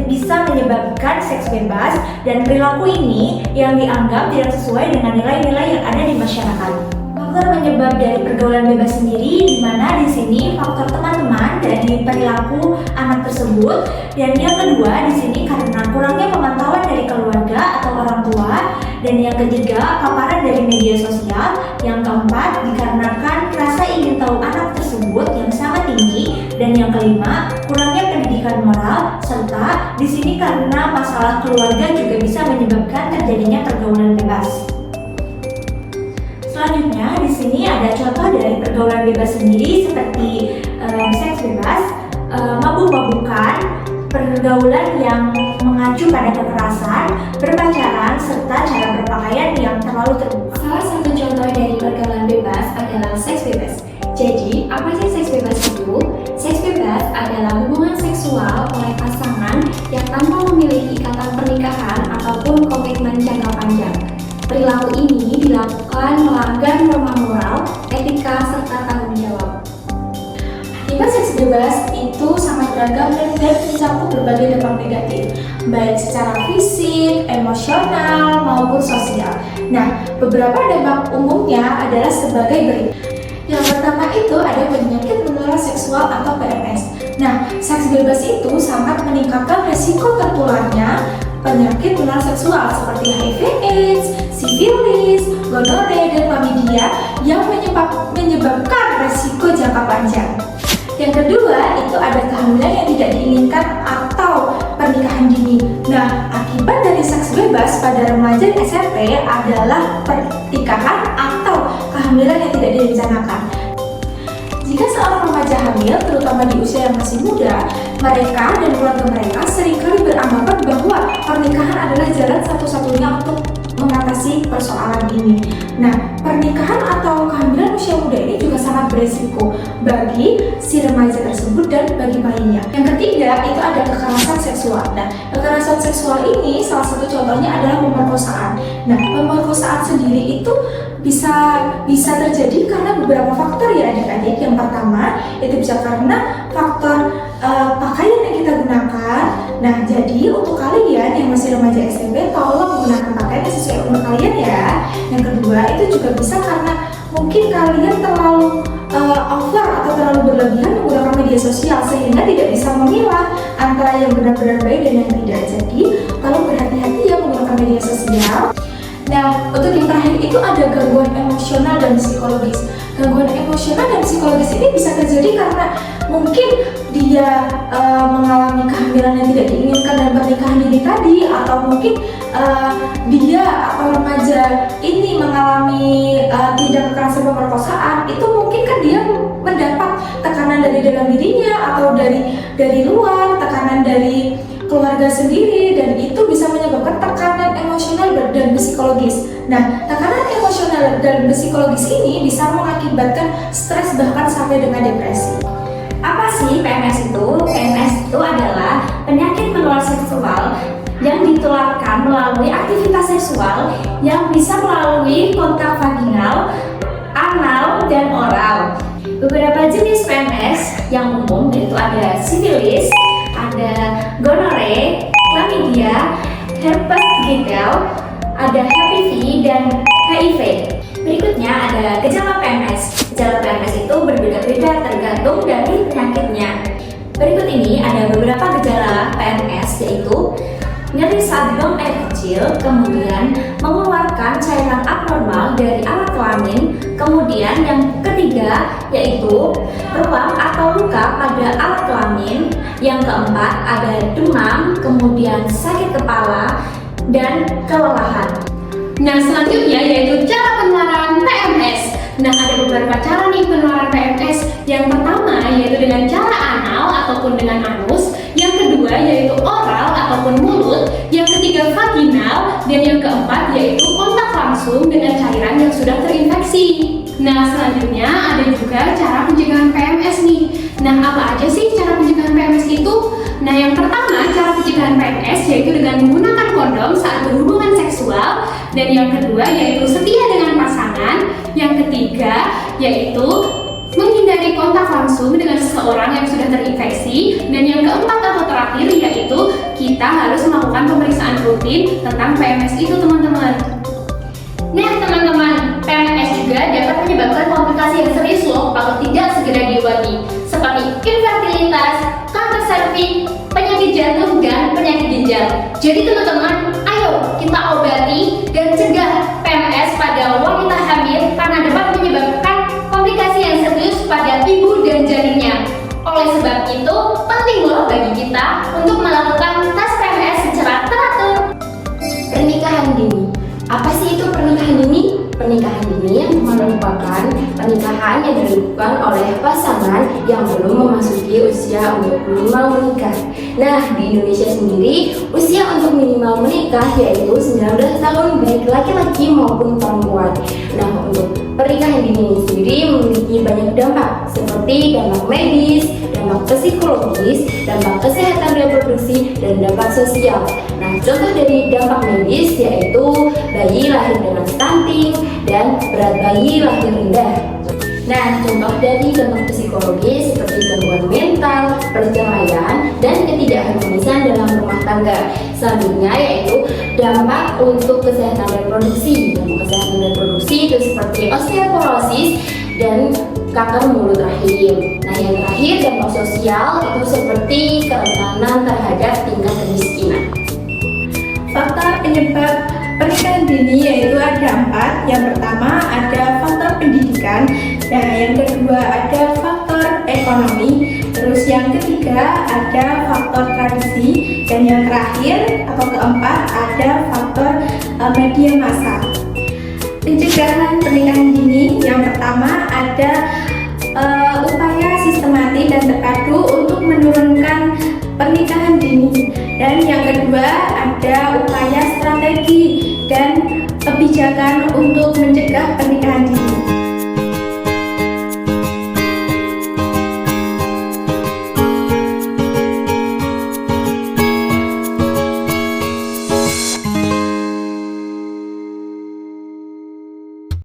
bisa menyebabkan seks bebas, dan perilaku ini yang dianggap tidak sesuai dengan nilai-nilai yang ada di masyarakat. Faktor penyebab dari pergaulan bebas sendiri, di mana di sini faktor teman-teman dari perilaku anak tersebut, dan yang kedua di sini karena kurangnya pemantauan dari keluarga atau orang tua, dan yang ketiga paparan dari media sosial, yang keempat dikarenakan rasa ingin tahu anak tersebut yang sangat tinggi, dan yang kelima kurangnya pendidikan moral, serta di sini karena masalah keluarga juga bisa menyebabkan terjadinya pergaulan bebas. Selanjutnya, di sini ada contoh dari pergaulan bebas sendiri seperti seks bebas, mabuk-mabukan, pergaulan yang mengacu pada kekerasan, berpacaran, serta cara berpakaian yang terlalu terbuka. Salah satu contoh dari pergaulan bebas adalah seks bebas. Jadi, apa sih seks bebas itu? Seks bebas adalah hubungan seksual oleh pasangan yang tanpa memiliki ikatan pernikahan ataupun komitmen jangka panjang. Perilaku ini dilakukan melanggar norma moral, etika, serta tanggung jawab. Akibat seks bebas itu sangat beragam dan mencakup berbagai dampak negatif, baik secara fisik, emosional, maupun sosial. Nah, beberapa dampak umumnya adalah sebagai berikut. Yang pertama itu ada penyakit menular seksual atau PMS. Nah, seks bebas itu sangat meningkatkan resiko tertularnya penyakit menular seksual seperti HIV/AIDS, sifilis, gonore, dan chlamydia yang menyebabkan resiko jangka panjang. Yang kedua itu ada kehamilan yang tidak diinginkan atau pernikahan dini. Nah, akibat dari seks bebas pada remaja dan SMP adalah pernikahan atau kehamilan yang tidak direncanakan. Jika seorang remaja hamil, terutama di usia yang masih muda, mereka dan keluarga mereka seringkali beranggapan bahwa pernikahan adalah jalan satu-satunya untuk mengatasi persoalan ini. Nah, pernikahan atau kehamilan usia muda ini juga sangat beresiko bagi si remaja tersebut dan bagi bayinya. Yang ketiga, itu ada kekerasan seksual. Nah, kekerasan seksual ini salah satu contohnya adalah pemerkosaan. Nah, pemerkosaan sendiri itu bisa terjadi karena beberapa faktor ya adik-adik. Yang pertama, itu bisa karena faktor pakaian yang kita gunakan. Nah, jadi untuk kalian yang masih remaja SMP, tolong menggunakan pakaian yang sesuai umur kalian ya. Yang kedua, itu juga bisa karena mungkin kalian terlalu over atau terlalu berlebihan menggunakan media sosial sehingga tidak bisa memilah antara yang benar-benar baik dan yang tidak. Jadi, tolong berhati-hati ya menggunakan media sosial. Nah, untuk yang terakhir itu ada gangguan emosional dan psikologis. Gangguan emosional dan psikologis ini bisa terjadi karena mungkin dia mengalami kehamilan yang tidak diinginkan dan pernikahan dini tadi, atau mungkin dia atau remaja ini mengalami tindak kekerasan pemerkosaan. Itu mungkin kan dia mendapat tekanan dari dalam dirinya atau dari luar, tekanan dari keluarga sendiri, dan itu bisa menyebabkan tekanan emosional dan psikologis. Nah, tekanan emosional dan psikologis ini bisa mengakibatkan stres bahkan sampai dengan depresi. Apa sih PMS itu? PMS itu adalah penyakit menular seksual yang ditularkan melalui aktivitas seksual yang bisa melalui kontak vaginal, anal, dan oral. Beberapa jenis PMS yang umum yaitu ada sifilis, ada gonore, chlamydia, herpes genital, ada HPV, dan HIV. Berikutnya ada gejala PMS. Gejala PMS itu berbeda-beda tergantung dari penyakitnya. Berikut ini ada beberapa gejala PMS, yaitu nyeri saat buang air kecil, kemudian mengeluarkan cairan abnormal dari alat kelamin, kemudian yang ketiga yaitu ruam atau luka pada alat kelamin, yang keempat ada demam, kemudian sakit kepala, dan kelelahan. Nah, selanjutnya yaitu cara penularan PMS. Nah, ada beberapa cara nih penularan PMS. Yang pertama yaitu dengan cara anal ataupun dengan anus. Yang kedua yaitu oral ataupun mulut. Yang ketiga vaginal. Dan yang keempat yaitu kontak langsung dengan cairan yang sudah terinfeksi. Nah, selanjutnya ada juga cara pencegahan PMS nih. Nah, apa aja sih cara pencegahan PMS itu? Nah, yang pertama cara pencegahan PMS yaitu dengan menggunakan kondom saat berhubungan seksual. Dan yang kedua yaitu setia dengan pasangan. Yang ketiga yaitu menghindari kontak langsung dengan seseorang yang sudah terinfeksi, dan yang keempat atau terakhir yaitu kita harus melakukan pemeriksaan rutin tentang PMS itu, teman-teman. Nah teman-teman, PMS juga dapat menyebabkan komplikasi yang serius loh kalau tidak segera diobati, seperti infertilitas, kanker serviks, penyakit jantung, dan penyakit ginjal. Jadi teman-teman, ayo kita obati dan cegah PMS pada wanita hamil karena dapat menyebabkan komplikasi yang serius pada ibu dan janinnya. Oleh sebab itu, penting loh bagi kita untuk melakukan tes PMS secara teratur. Pernikahan dini. Apa sih itu pernikahan dini? Pernikahan dini merupakan pernikahan yang dilakukan oleh pasangan yang belum memasuki usia untuk minimal menikah. Nah, di Indonesia sendiri, usia untuk minimal menikah yaitu 19 tahun baik laki-laki maupun perempuan. Nah, untuk pernikahan dini ini sendiri memiliki banyak dampak seperti dampak medis, dampak psikologis, dampak kesehatan reproduksi, dan dampak sosial. Nah, contoh dari dampak medis yaitu bayi lahir dengan stunting dan berat bayi lahir rendah. Nah, contoh dari dampak psikologis seperti gangguan mental, perceraian, dan ketidakharmonisan dalam rumah tangga. Selanjutnya yaitu dampak untuk kesehatan reproduksi. Dampak kesehatan reproduksi itu seperti osteoporosis dan kanker mulut rahim. Nah, yang terakhir dampak sosial itu seperti kerentanan terhadap tingkat kemiskinan. Faktor penyebab pernikahan dini yaitu ada 4. Yang pertama ada faktor pendidikan, nah yang kedua ada faktor ekonomi, terus yang ketiga ada faktor tradisi, dan yang terakhir atau keempat ada faktor media massa. Pencegahan pernikahan dini yang pertama ada upaya sistematis dan terpadu untuk menurunkan pernikahan dini, dan yang kedua ada upaya strategi dan kebijakan untuk mencegah